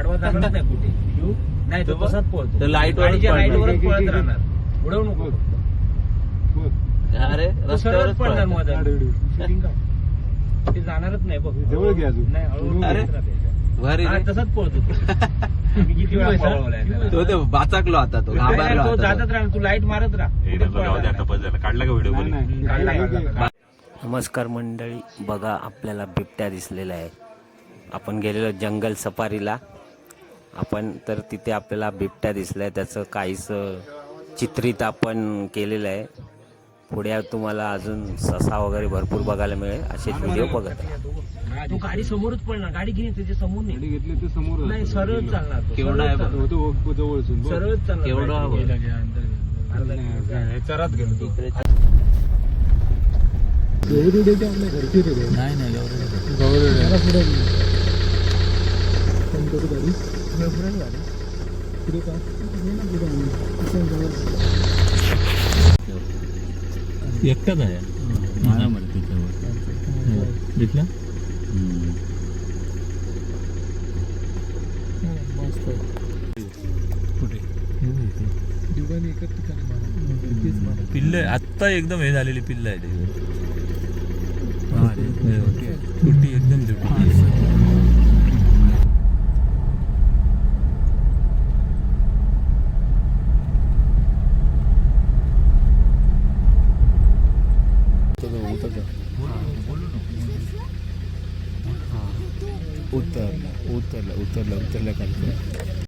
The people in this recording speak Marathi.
गाडवा जाणार नाही कुठे नाही तो तसाच पळतो लाईटवरच लाईटवरच पळत राहणार उडवू नको अरे तो रस्त्यावरच सरळच पडणार पळतो. मध्ये ते जाणारच नाही बघ जवळ घ्या अजून. नाही हळूहळू अरे. पळत राहते. भारी हा, रे. तसाच पळतो तो. मी किती वेळा पळवलाय त्याला. तो ते बाचाकलो आता तो नाही, घाबरला तो आता जातच राहणार तू लाईट मारत राहा काढला का व्हिडिओ नाही, नाही. काढला, काढला. नमस्कार मंडळी, बघा आपल्याला बिबट्या दिसलेला आहे. आपण गेलेलो जंगल सफारीला, आपण तर तिथे आपल्याला बिबट्या दिसलाय. त्याचं काहीच चित्रित आपण केलेलं आहे. पुढे तुम्हाला अजून ससा वगैरे भरपूर बघायला मिळेल. असे व्हिडिओ बघत राहा. तो गाडी समोरच पडणार, गाडी घेऊन त्याच्या समोर गाडी नाही घेतली ते समोर नाही सरळ चालणार तो, केवढा आहे सरळ बघ. चालणार. होतो जवळसून बघ. सरळच चालणार केवढा गाडी. बघ. अर्धा किलो. चरात गेलो तो एकटाच आहे मला म्हणते दिसला कुठे पिल्ल आत्ता एकदम हे झालेली पिल्ल आहे ते छोटी एकदम छोटी उतरला खाली